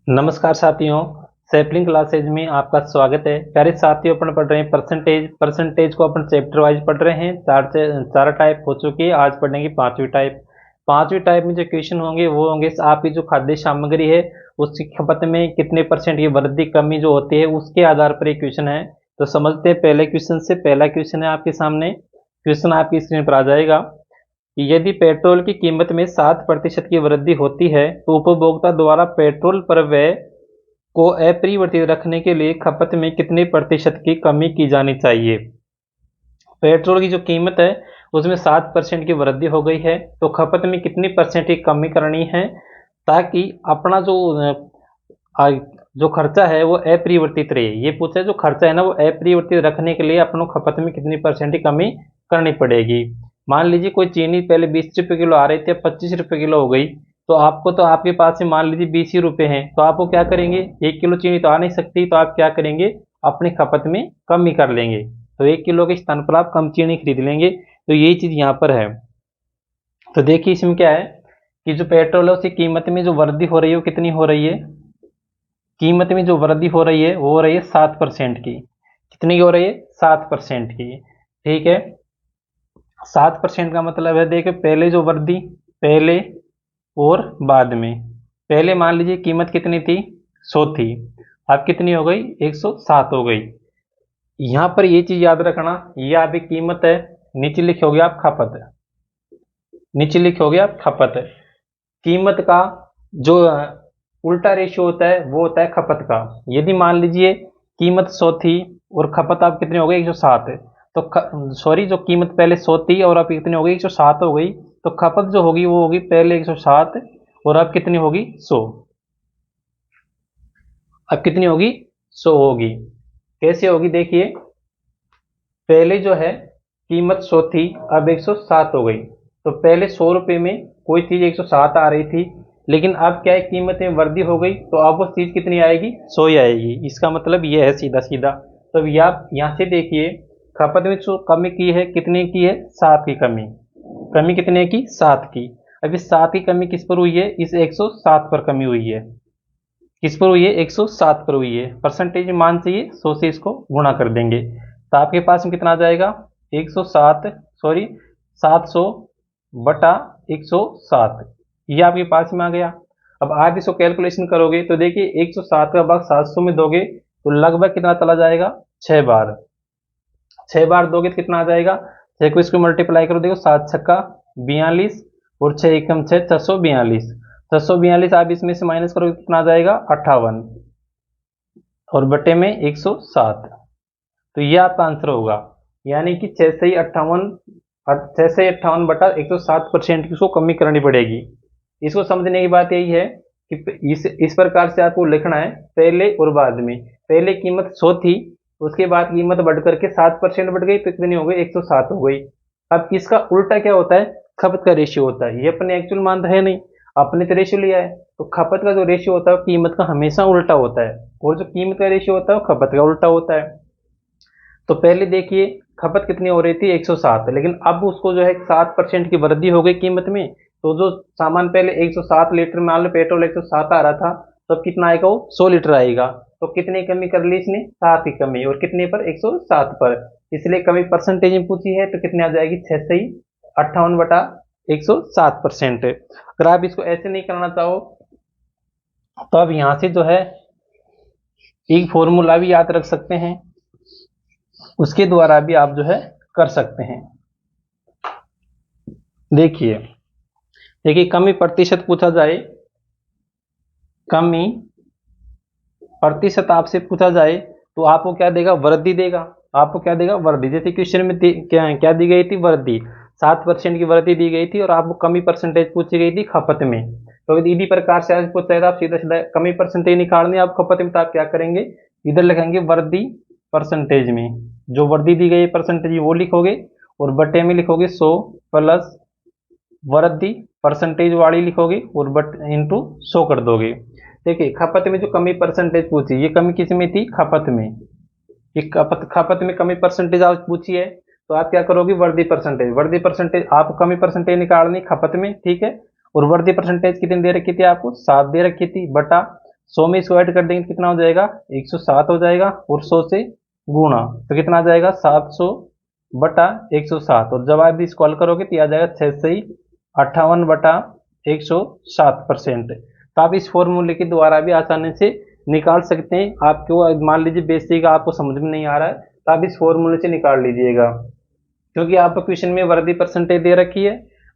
नमस्कार साथियों, sapling classes में आपका स्वागत है। प्यारे साथियों, अपन पढ़ रहे हैं परसेंटेज को अपन चैप्टर वाइज पढ़ रहे हैं। चार टाइप हो चुकी है, आज पढ़ेंगे पांचवी टाइप। पांचवी टाइप में जो क्वेश्चन होंगे वो होंगे आपकी जो खाद्य सामग्री है उसकी खपत में कितने परसेंट की वृद्धि कमी जो होती है उसके आधार पर ये क्वेश्चन है। तो समझते हैं पहले क्वेश्चन से। पहला क्वेश्चन है आपके सामने, क्वेश्चन आपकी स्क्रीन पर आ जाएगा कि यदि पेट्रोल की कीमत में 7% की वृद्धि होती है तो उपभोक्ता द्वारा पेट्रोल पर व्यय को अपरिवर्तित रखने के लिए खपत में कितने प्रतिशत की कमी की जानी चाहिए। पेट्रोल की जो कीमत है उसमें 7% की वृद्धि हो गई है तो खपत में कितनी परसेंट की कमी करनी है ताकि अपना जो खर्चा है वो अपरिवर्तित रहे। ये पूछा है जो खर्चा है ना वो अपरिवर्तित रखने के लिए अपनों खपत में कितनी परसेंट की कमी करनी पड़ेगी। मान लीजिए कोई चीनी पहले 20 रुपये किलो आ रही थी, अब 25 रुपये किलो हो गई, तो आपके पास से मान लीजिए 20 ही रुपये हैं, तो आपको क्या करेंगे, 1 किलो चीनी तो आ नहीं सकती, तो आप क्या करेंगे, अपनी खपत में कमी कर लेंगे। तो 1 किलो के स्थान पर आप कम चीनी खरीद लेंगे। तो यही चीज यहाँ पर है। तो देखिए इसमें क्या है कि जो पेट्रोल है उसकी कीमत में जो वृद्धि हो रही है वो कितनी हो रही है। कीमत में जो वृद्धि हो रही है वो हो रही है 7% की। कितनी की हो रही है, 7% की। ठीक है, 7% का मतलब है, देखिए पहले जो वृद्धि, पहले और बाद में। पहले मान लीजिए कीमत कितनी थी, 100 थी, अब कितनी हो गई, 107 हो गई। यहां पर ये चीज याद रखना, ये आपकी कीमत है, नीचे लिखोगे आप खपत, नीचे लिखोगे आप खपत। कीमत का जो उल्टा रेशियो होता है वो होता है खपत का। यदि मान लीजिए कीमत 100 थी और खपत आप कितनी हो गई, 107 है, तो सॉरी, जो कीमत पहले 100 थी और अब कितनी हो गई, 107 हो गई, तो खपत जो होगी वो होगी पहले 107 और अब कितनी होगी, 100। अब कितनी होगी, 100 होगी। कैसे होगी, देखिए पहले जो है कीमत 100 थी, अब 107 हो गई। तो पहले 100 रुपये में कोई चीज 107 आ रही थी, लेकिन अब क्या है, कीमत में वृद्धि हो गई, तो अब वो चीज कितनी आएगी, 100 ही आएगी। इसका मतलब ये है सीधा सीधा। तो ये आप यहाँ से देखिए, खपत में जो कमी की है कितने की है, 7 की कमी। कमी कितने की, 7 की। अब इस 7 की कमी किस पर हुई है, इस 107 पर कमी हुई है। किस पर हुई है, 107 पर हुई है। परसेंटेज मान चाहिए, 100 से इसको गुणा कर देंगे, तो आपके पास में कितना आ जाएगा, 107, सॉरी 700 बटा 107, ये आपके पास में आ गया। अब आप इसको कैलकुलेशन करोगे तो देखिए 107 का भाग 700 में दोगे तो लगभग कितना चला जाएगा, 6 बार। 6 बार दोगे तो कितना आ जाएगा, 6 को इसको मल्टीप्लाई करो, देखो 7 छक्का 42 और 6 एकम 6, 642। 642 आप इसमें से माइनस करोगे कितना आ जाएगा, 58 और बटे में 107। तो ये आपका आंसर होगा, यानी कि 6 से 58 बटा 107% की उसको कमी करनी पड़ेगी। इसको समझने की बात यही है कि इस प्रकार से आपको लिखना है, पहले और बाद में। पहले कीमत 100 थी, उसके बाद कीमत बढ़ करके 7% बढ़ गई, तो कितनी हो गई, 107 हो गई। अब इसका उल्टा क्या होता है, खपत का रेशियो होता है। ये अपने एक्चुअल मान तो है नहीं, अपने तो रेशियो लिया है, तो खपत का जो रेशियो होता है वो कीमत का हमेशा उल्टा होता है, और जो कीमत का रेशियो होता है वो खपत का उल्टा होता है। तो पहले देखिए खपत कितनी हो रही थी, 107, लेकिन अब उसको जो है 7% की वृद्धि हो गई कीमत में। तो जो सामान पहले 107 लीटर, मान लो पेट्रोल 107 आ रहा था, तो अब कितना आएगा, वो 100 लीटर आएगा। तो कितनी कमी कर ली इसने, 7 की कमी, और कितने पर, 107 पर। इसलिए कमी परसेंटेज में पूछी है, तो कितनी आ जाएगी, 6 से 58 बटा 107%। अगर आप इसको ऐसे नहीं करना चाहो तो अब यहां से जो है एक फॉर्मूला भी याद रख सकते हैं, उसके द्वारा भी आप जो है कर सकते हैं। देखिए देखिए कमी प्रतिशत पूछा जाए, कमी प्रतिशत आपसे पूछा जाए तो आपको क्या देगा, वृद्धि देगा। आपको क्या देगा, वृद्धि। जैसे क्वेश्चन में क्या दी गई थी, वृद्धि, 7% की वृद्धि दी गई थी और आपको कमी परसेंटेज पूछी गई थी खपत में। तो इसी प्रकार से आज पूछा है, आप सीधा सीधा कमी परसेंटेज निकालनी है आप खपत में, तो आप क्या करेंगे, इधर लिखेंगे वृद्धि परसेंटेज में, जो वृद्धि दी गई परसेंटेज वो लिखोगे, और बटे में लिखोगे 100 प्लस वृद्धि परसेंटेज वाली लिखोगे और बट इंटू 100 कर दोगे। देखिए खपत में जो कमी परसेंटेज पूछी, ये कमी किस में थी, खपत में। ये खपत में कमी परसेंटेज आप पूछी है, तो आप क्या करोगे, वृद्धि परसेंटेज। वृद्धि परसेंटेज आपको कमी परसेंटेज निकालनी खपत में, ठीक है, और वृद्धि परसेंटेज कितनी दे रखी थी आपको, 7 दे रखी थी, बटा 100 में इसको ऐड कर देंगे कितना हो जाएगा, 107 हो जाएगा, और 100 से गुणा तो कितना आ जाएगा, 700 बटा 107, और जब आप इसको हल करोगे तो आ जाएगा 6 से 58 बटा 107%। तो आप इस फॉर्मूले के द्वारा भी आसानी से निकाल सकते हैं। आपको मान लीजिए बेसिक आपको समझ में नहीं आ रहा है तो आप इस फॉर्मूले से निकाल लीजिएगा, क्योंकि आपको क्वेश्चन में वर्दी परसेंटेज दे रखी है,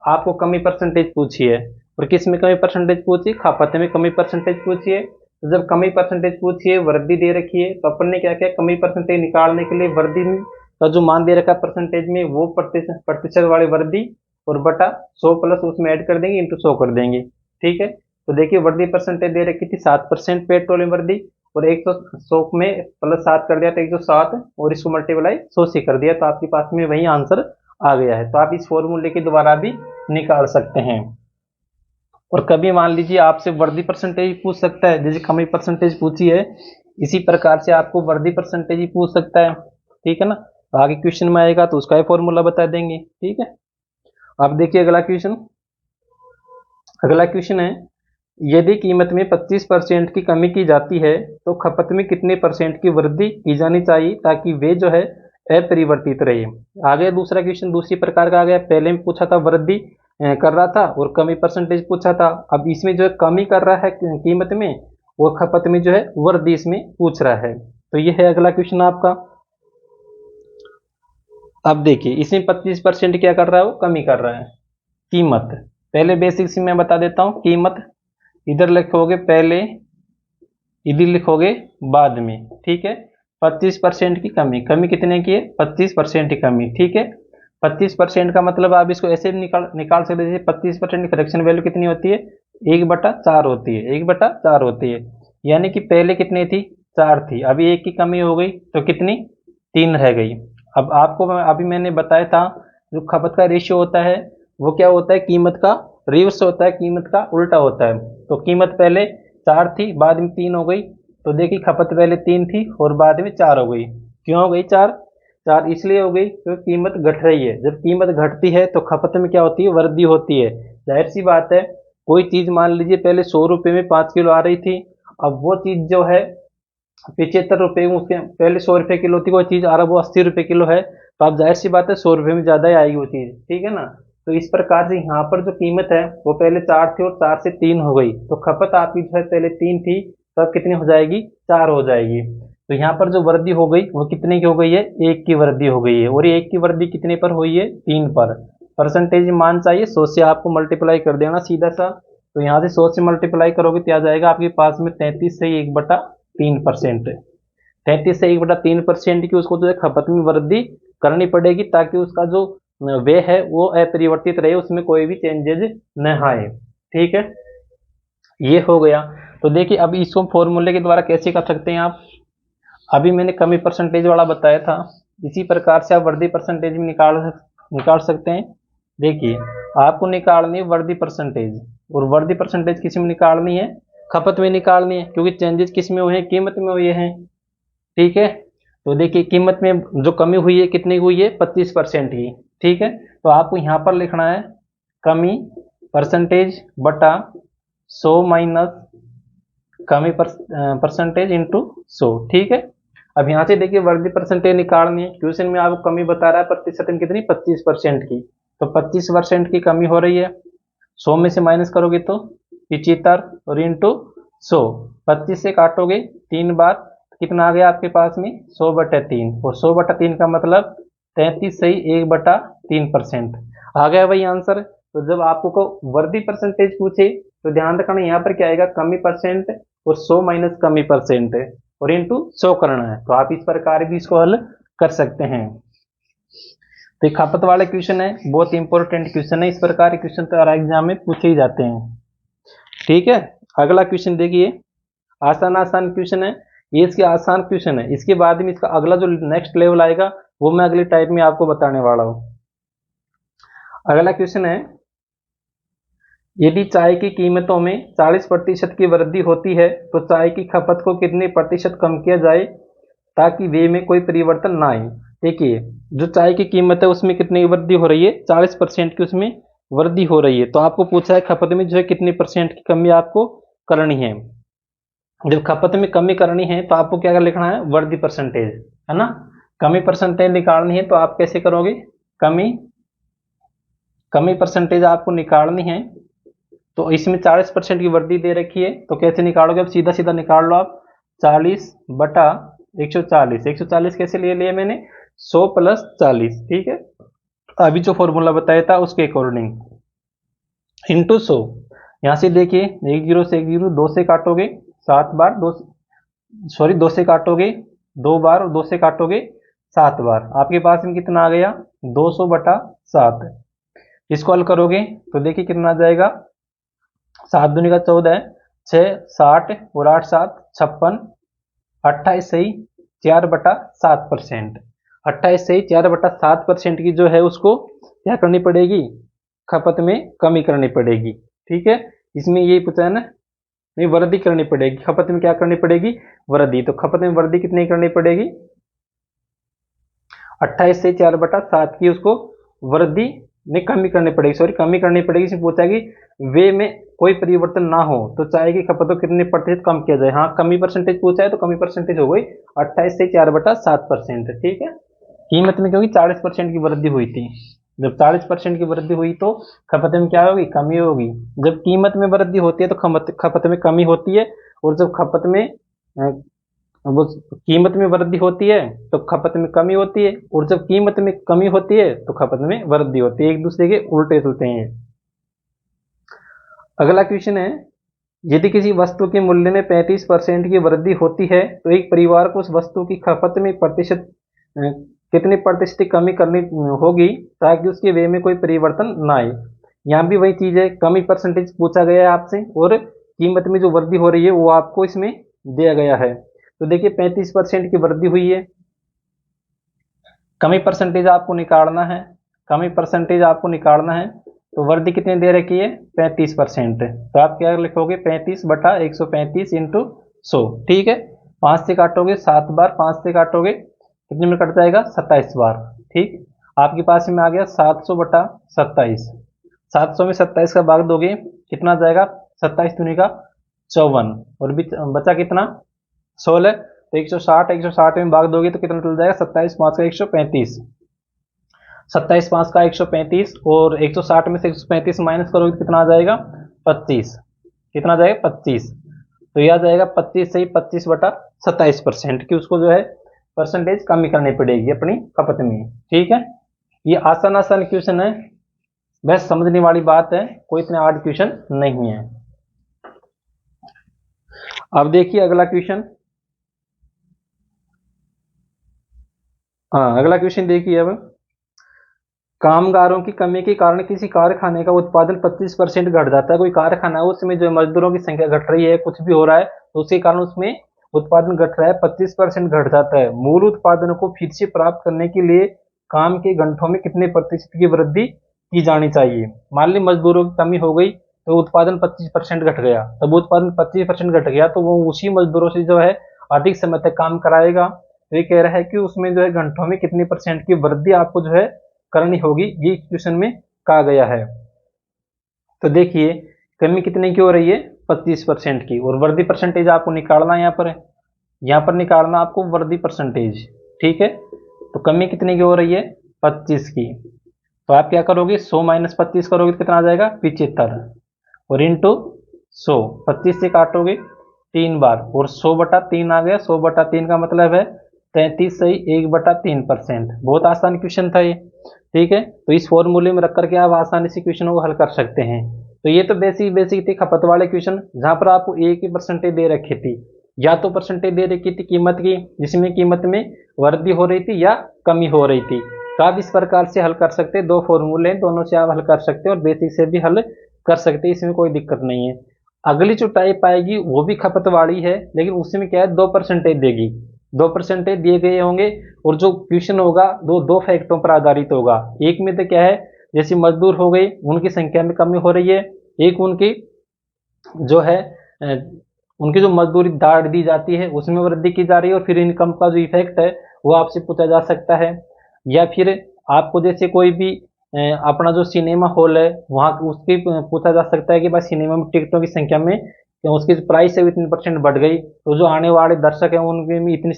आपको कमी परसेंटेज पूछी है, और किस में कमी परसेंटेज पूछी, खपत में कमी परसेंटेज पूछी है। तो जब कमी परसेंटेज पूछी है, वर्दी दे रखी है, तो अपन ने क्या किया, कमी परसेंटेज निकालने के लिए वर्दी का जो मान दे रखा है परसेंटेज में वो प्रतिशत वाली वर्दी और बटा 100 प्लस उसमें ऐड कर देंगे, इंटू 100 कर देंगे। ठीक है, तो देखिए वर्दी परसेंटेज दे रखी थी 7% पेट्रोलियम वर्दी, और 100 में प्लस 7 कर दिया तो 107, और इसको मल्टीप्लाई 100 से कर दिया, तो आपके पास में वही आंसर आ गया है। तो आप इस फॉर्मूले के द्वारा भी निकाल सकते हैं। और कभी मान लीजिए आपसे वर्दी परसेंटेज पूछ सकता है, जैसे कमी परसेंटेज पूछी है, इसी प्रकार से आपको वर्दी परसेंटेज ही पूछ सकता है। ठीक है ना, तो आगे क्वेश्चन में आएगा तो उसका ही फॉर्मूला बता देंगे। ठीक है, अब देखिए अगला क्वेश्चन। अगला क्वेश्चन है, यदि कीमत में 25% की कमी की जाती है तो खपत में कितने परसेंट की वृद्धि की जानी चाहिए ताकि वे जो है अपरिवर्तित रहे। आगे दूसरा क्वेश्चन दूसरी प्रकार का आ गया। पहले में पूछा था वृद्धि कर रहा था और कमी परसेंटेज पूछा था, अब इसमें जो है कमी कर रहा है कीमत में, और खपत में जो है वृद्धि इसमें पूछ रहा है। तो ये है अगला क्वेश्चन आपका। अब देखिए इसमें 25% क्या कर रहा है, वो कमी कर रहा है कीमत। पहले बेसिक से मैं बता देता हूँ, कीमत इधर लिखोगे पहले, इधर लिखोगे बाद में। ठीक है, 25% की कमी, कमी कितने की है, 25% की कमी। ठीक है, 25% का मतलब आप इसको ऐसे निकाल सकते हैं, 25% की फ्रैक्शन वैल्यू कितनी होती है, 1/4 होती है, 1/4 होती है। यानी कि पहले कितनी थी, 4 थी, अभी 1 की कमी हो गई तो कितनी, 3 रह गई। अब आपको अभी मैंने बताया था जो खपत का रेशियो होता है वो क्या होता है, कीमत का रिवर्स होता है, कीमत का उल्टा होता है। तो कीमत पहले 4 थी, बाद में 3 हो गई, तो देखिए खपत पहले 3 थी और बाद में 4 हो गई। क्यों हो गई 4 इसलिए हो गई क्योंकि कीमत घट रही है। जब कीमत घटती है तो खपत में क्या होती है, वृद्धि होती है। जाहिर सी बात है, कोई चीज़ मान लीजिए पहले 100 रुपये में 5 किलो आ रही थी, अब वो चीज़ जो है 75 रुपये में, उसके पहले 100 रुपये किलो थी, कोई चीज़ आ रहा वो 80 रुपये किलो है, तो आप जाहिर सी बात है 100 रुपये में ज़्यादा ही आएगी वो चीज़। ठीक है ना, तो इस प्रकार से यहाँ पर जो कीमत है वो पहले 4 थी और 4 से 3 हो गई, तो खपत आपकी जो है पहले 3 थी तो अब कितनी हो जाएगी, 4 हो जाएगी। तो यहाँ पर जो वृद्धि हो गई वो कितने की हो गई है, 1 की वृद्धि हो गई है, और ये 1 की वृद्धि कितने पर हुई है, 3 पर। परसेंटेज मान चाहिए, 100 से आपको मल्टीप्लाई कर देना सीधा सा, तो यहाँ से 100 से मल्टीप्लाई करोगे तो आ जाएगा आपके पास में 33 से 1/3%। 33 से 1/3% की उसको जो है खपत में वृद्धि करनी पड़ेगी ताकि उसका जो वे है वो अपरिवर्तित रहे, उसमें कोई भी चेंजेज न आए। ठीक है, ये हो गया। तो देखिए अब इसको फॉर्मूले के द्वारा कैसे कर सकते हैं आप, अभी मैंने कमी परसेंटेज वाला बताया था, इसी प्रकार से आप वृद्धि परसेंटेज भी निकाल सकते हैं। देखिए आपको निकालनी है वृद्धि परसेंटेज, और वृद्धि परसेंटेज किस में निकालनी है, खपत में निकालनी है, क्योंकि चेंजेस किस में हुए हैं, कीमत में हुए हैं। ठीक है, तो देखिए कीमत में जो कमी हुई है कितनी हुई है, 25% की। ठीक है, तो आपको यहाँ पर लिखना है कमी परसेंटेज बटा 100 माइनस कमी परसेंटेज इंटू 100। ठीक है, अब यहाँ से देखिए वृद्धि परसेंटेज निकालनी है, क्वेश्चन में आपको कमी बता रहा है प्रतिशत में कितनी, 25% की, तो 25% की कमी हो रही है, 100 में से माइनस करोगे तो 75 और इंटू 100, 25 से काटोगे 3 बार, कितना आ गया आपके पास में, 100/3, और 100/3 का मतलब 33 सही 1/3% आ गया वही आंसर। तो जब आपको को वृद्धि परसेंटेज पूछे तो ध्यान रखना यहाँ पर क्या आएगा, कमी परसेंट और 100 माइनस कमी परसेंट और इंटू 100 करना है। तो आप इस प्रकार भी इसको हल कर सकते हैं। तो ये खपत वाले क्वेश्चन है, बहुत इंपॉर्टेंट क्वेश्चन है, इस प्रकार के क्वेश्चन तो हर एग्जाम में पूछे ही जाते हैं। ठीक है, अगला क्वेश्चन देखिए, आसान आसान क्वेश्चन है ये, इसके आसान क्वेश्चन है, इसके बाद में इसका अगला जो नेक्स्ट लेवल आएगा वो मैं अगले टाइप में आपको बताने वाला हूँ। अगला क्वेश्चन है, यदि चाय की कीमतों में 40% की वृद्धि होती है तो चाय की खपत को कितने प्रतिशत कम किया जाए ताकि वे में कोई परिवर्तन ना आए। देखिए जो चाय की कीमत है उसमें कितनी वृद्धि हो रही है, 40% की उसमें वृद्धि हो रही है, तो आपको पूछा है खपत में जो है कितने % की कमी आपको करनी है। जब खपत में कमी करनी है तो आपको क्या लिखना है, वृद्धि परसेंटेज, है ना। कमी परसेंटेज निकालनी है तो आप कैसे करोगे, कमी परसेंटेज आपको निकालनी है तो इसमें 40% की वृद्धि दे रखी है तो कैसे निकालोगे, अब सीधा सीधा निकाल लो आप। 40/140, 140 कैसे ले लिया मैंने, 100 + 40, ठीक है। अभी जो फॉर्मूला बताया था उसके अकॉर्डिंग इंटू 100। यहाँ से देखिए, एक जीरो से एक जीरो, 2 से काटोगे 7 बार, 2 से काटोगे 2 बार, और 2 से काटोगे 7 बार, आपके पास में कितना आ गया, 200/7। इसको हल करोगे तो देखिए कितना आ जाएगा, 7 दूनी का 14 है, 6 60 और 8 7 56, 28 सही 4/7%। 28 सही 4/7% की जो है उसको क्या करनी पड़ेगी, खपत में कमी करनी पड़ेगी, ठीक है। इसमें ये पूछा है ना, नहीं वृद्धि करनी पड़ेगी, खपत में क्या करनी पड़ेगी, वृद्धि। तो खपत में वृद्धि कितनी करनी पड़ेगी, 28 से 4/7 की उसको वृद्धि में कमी करनी पड़ेगी, सॉरी कमी करनी पड़ेगी। इसमें पूछा कि वे में कोई परिवर्तन ना हो तो चाहे कि खपत को कितने प्रतिशत कम किया जाए। हाँ, कमी परसेंटेज पूछा है तो कमी परसेंटेज हो गई 28 से 4/7%, ठीक है। कीमत में क्योंकि 40% की वृद्धि हुई थी, जब 40% की वृद्धि हुई तो खपत में क्या होगी, कमी होगी। जब कीमत में वृद्धि होती है तो खपत में कमी होती है, और जब खपत में वो कीमत में वृद्धि होती है तो खपत में कमी होती है, और जब कीमत में कमी होती है तो खपत में वृद्धि होती है, एक दूसरे के उल्टे चलते हैं। अगला क्वेश्चन है, यदि किसी वस्तु के मूल्य में 35% की वृद्धि होती है तो एक परिवार को उस वस्तु की खपत में कितने प्रतिशत की कमी करनी होगी ताकि उसके व्यय में कोई परिवर्तन ना आए। यहाँ भी वही चीज है, कमी परसेंटेज पूछा गया है आपसे, और कीमत में जो वृद्धि हो रही है वो आपको इसमें दिया गया है। तो देखिए 35% की वृद्धि हुई है, कमी परसेंटेज आपको निकालना है, कमी परसेंटेज आपको निकालना है तो वृद्धि कितनी दे रखी है, 35%। तो आप क्या लिखोगे, 35/135 इंटू 100, ठीक है। 5 से काटोगे 7 बार, 5 से काटोगे कितने में कट जाएगा, 27 बार, ठीक। आपके पास में आ गया 700/27। 700 में 27 का भाग दोगे कितना जाएगा, 27 दूनी का 54, और बचा कितना 16। तो 160 में भाग दोगे तो कितना चल जाएगा, 27 5 का 135, 27 5 का 135, और 160 में से 135 माइनस करोगे तो कितना आ जाएगा, 25। कितना आ जाएगा, 25। तो यह आ जाएगा 25 से 25/27% की उसको जो है परसेंटेज कमी करनी पड़ेगी अपनी खपत में, ठीक है। ये आसान आसान क्वेश्चन है, बस समझने वाली बात है, कोई इतने हार्ड क्वेश्चन नहीं है। अब देखिए अगला क्वेश्चन, हाँ अगला क्वेश्चन देखिए। अब कामगारों की कमी के कारण किसी कारखाने का उत्पादन 25% घट जाता है। कोई कारखाना है उसमें जो मजदूरों की संख्या घट रही है, कुछ भी हो रहा है तो उसके कारण उसमें उत्पादन घट रहा है, 25% घट जाता है। मूल उत्पादन को फिर से प्राप्त करने के लिए काम के घंटों में कितने प्रतिशत की वृद्धि की जानी चाहिए। मान ली मजदूरों की कमी हो गई तो उत्पादन 25% घट गया, तब उत्पादन 25% घट गया तो वो उसी मजदूरों से जो है अधिक समय तक काम कराएगा। तो ये कह रहा है कि उसमें जो है घंटों में कितनी % की वृद्धि आपको जो है करनी होगी, ये क्वेश्चन में कहा गया है। तो देखिए कमी कितने की हो रही है, 25% की, और वृद्धि परसेंटेज आपको निकालना है, यहाँ पर निकालना आपको वृद्धि परसेंटेज, ठीक है। तो कमी कितने की हो रही है, 25 की। तो आप क्या करोगे, 100 - 25 करोगे तो कितना आ जाएगा, 75, और इंटू 100, 25 से काटोगे 3 बार, और 100/3 आ गया। 100/3 का मतलब है 33 सही 1/3%। बहुत आसान क्वेश्चन था ये, ठीक है। तो इस फॉर्मूले में रख करके आप आसानी से क्वेश्चन को हल कर सकते हैं। तो ये तो बेसिक थी खपत वाले क्वेश्चन, जहां पर आपको एक ही परसेंटेज दे रखी थी, या तो परसेंटेज दे रखी थी कीमत की जिसमें कीमत में वृद्धि हो रही थी या कमी हो रही थी। तो आप इस प्रकार से हल कर सकते हैं, दो फॉर्मूले दोनों से आप हल कर सकते हैं और बेसिक से भी हल कर सकते हैं, इसमें कोई दिक्कत नहीं है। अगली जो टाइप आएगी वो भी खपत वाली है, लेकिन उसमें क्या है, 2% देगी, 2% दिए गए होंगे, और जो क्वेश्चन होगा दो दो फैक्टरों पर आधारित होगा। एक में तो क्या है, जैसे मजदूर हो गए उनकी संख्या में कमी हो रही है, एक उनकी जो है उनकी जो मजदूरी दाढ़ दी जाती है उसमें वृद्धि की जा रही है, और फिर इनकम का जो इफेक्ट है वो आपसे पूछा जा सकता है। या फिर आपको जैसे कोई भी अपना जो सिनेमा हॉल है वहाँ उसकी पूछा जा सकता है कि भाई सिनेमा में टिकटों की संख्या में कि उसकी प्राइस है इतनी परसेंट बढ़ गई, तो जो आने वाले दर्शक हैं उनके में इतनी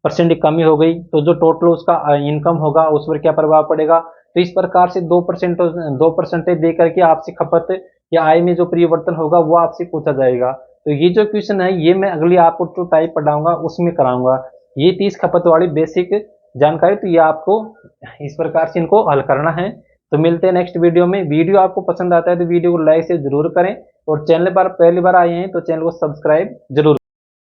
परसेंट की कमी हो गई, तो जो टोटल उसका इनकम होगा उस पर क्या प्रभाव पड़ेगा। तो इस प्रकार से 2% दे करके आपसे खपत या आय में जो परिवर्तन होगा वो आपसे पूछा जाएगा। तो ये जो क्वेश्चन है ये मैं अगली आपको जो टाइप पढ़ाऊंगा उसमें कराऊंगा। ये 30 खपत वाली बेसिक जानकारी, तो ये आपको इस प्रकार से इनको हल करना है। तो मिलते हैं नेक्स्ट वीडियो में। वीडियो आपको पसंद आता है तो वीडियो को लाइक से जरूर करें, और चैनल पर पहली बार आए हैं तो चैनल को सब्सक्राइब जरूर